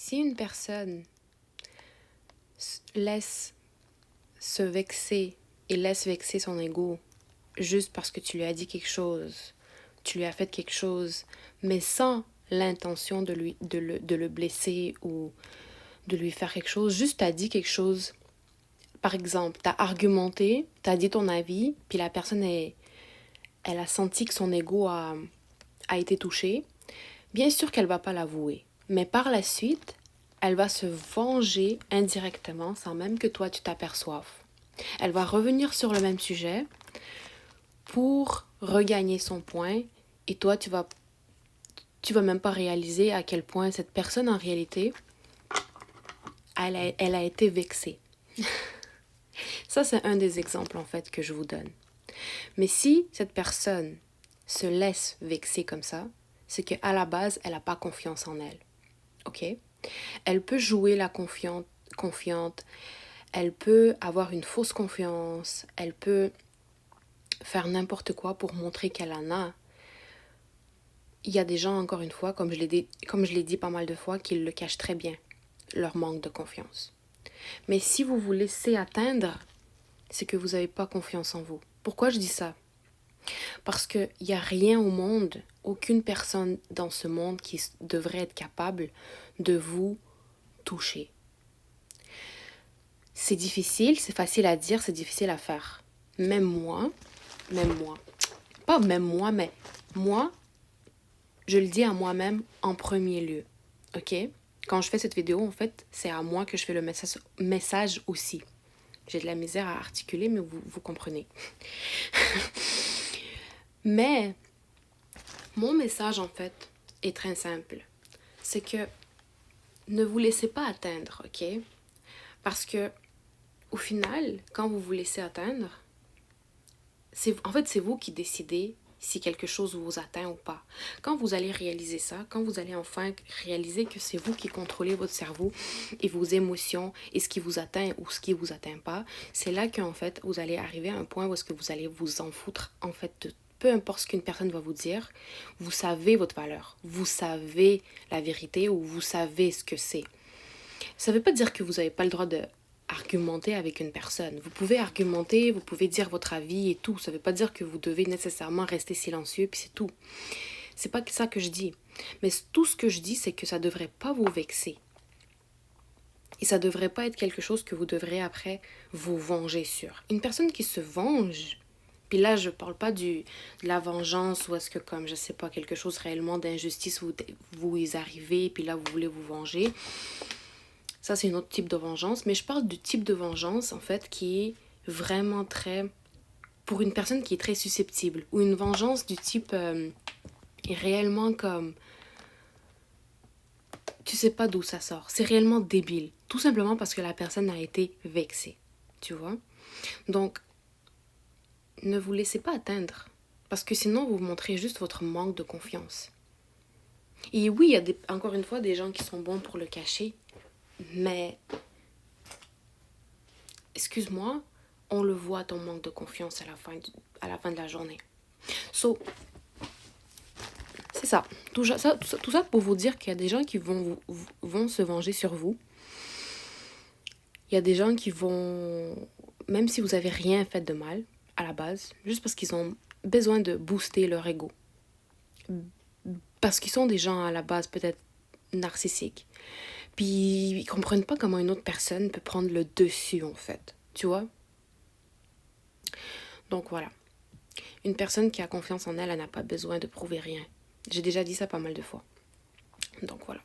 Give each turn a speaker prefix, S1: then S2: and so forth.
S1: Si une personne laisse se vexer et laisse vexer son ego juste parce que tu lui as dit quelque chose, tu lui as fait quelque chose, mais sans l'intention de le blesser ou de lui faire quelque chose, juste t'as dit quelque chose. Par exemple, t'as argumenté, t'as dit ton avis, puis la personne, elle a senti que son ego a été touché. Bien sûr qu'elle va pas l'avouer, mais par la suite, elle va se venger indirectement sans même que toi tu t'aperçoives. Elle va revenir sur le même sujet pour regagner son point et toi tu vas même pas réaliser à quel point cette personne en réalité elle a été vexée. Ça c'est un des exemples en fait que je vous donne. Mais si cette personne se laisse vexer comme ça, c'est qu'à la base elle n'a pas confiance en elle. Ok? Elle peut jouer la confiante, elle peut avoir une fausse confiance, elle peut faire n'importe quoi pour montrer qu'elle en a. Il y a des gens, encore une fois, comme je l'ai dit pas mal de fois, qui le cachent très bien, leur manque de confiance. Mais si vous vous laissez atteindre, c'est que vous n'avez pas confiance en vous. Pourquoi je dis ça? Parce qu'il n'y a rien au monde, aucune personne dans ce monde qui devrait être capable de vous toucher. C'est difficile, c'est facile à dire, c'est difficile à faire. Même moi, pas même moi, mais moi, je le dis à moi-même en premier lieu, ok? Quand je fais cette vidéo, en fait, c'est à moi que je fais le message aussi. J'ai de la misère à articuler, mais vous comprenez. Mais mon message, en fait, est très simple. C'est que ne vous laissez pas atteindre, ok? Parce que, au final, quand vous vous laissez atteindre, c'est vous qui décidez si quelque chose vous atteint ou pas. Quand vous allez réaliser ça, quand vous allez enfin réaliser que c'est vous qui contrôlez votre cerveau et vos émotions et ce qui vous atteint ou ce qui vous atteint pas, c'est là qu'en fait, vous allez arriver à un point où est-ce que vous allez vous en foutre, en fait, de peu importe ce qu'une personne va vous dire, vous savez votre valeur, vous savez la vérité ou vous savez ce que c'est. Ça ne veut pas dire que vous n'avez pas le droit de argumenter avec une personne. Vous pouvez argumenter, vous pouvez dire votre avis et tout. Ça ne veut pas dire que vous devez nécessairement rester silencieux, puis c'est tout. C'est pas ça que je dis. Mais tout ce que je dis, c'est que ça ne devrait pas vous vexer. Et ça ne devrait pas être quelque chose que vous devrez après vous venger sur. Une personne qui se venge, puis là je parle pas de la vengeance ou est-ce que comme je sais pas quelque chose réellement d'injustice vous y arrivez puis là vous voulez vous venger. Ça, c'est un autre type de vengeance. Mais je parle du type de vengeance, en fait, qui est vraiment très... Pour une personne qui est très susceptible. Ou une vengeance du type... est réellement comme... Tu sais pas d'où ça sort. C'est réellement débile. Tout simplement parce que la personne a été vexée. Tu vois? Donc, ne vous laissez pas atteindre. Parce que sinon, vous montrez juste votre manque de confiance. Et oui, il y a encore une fois des gens qui sont bons pour le cacher. Mais... Excuse-moi, on le voit ton manque de confiance à la fin de la journée. So, c'est ça. Tout ça pour vous dire qu'il y a des gens qui vont se venger sur vous. Il y a des gens qui vont, même si vous avez rien fait de mal à la base, juste parce qu'ils ont besoin de booster leur ego. Parce qu'ils sont des gens à la base peut-être narcissiques. Puis ils comprennent pas comment une autre personne peut prendre le dessus en fait. Tu vois? Donc voilà. Une personne qui a confiance en elle, elle n'a pas besoin de prouver rien. J'ai déjà dit ça pas mal de fois. Donc voilà.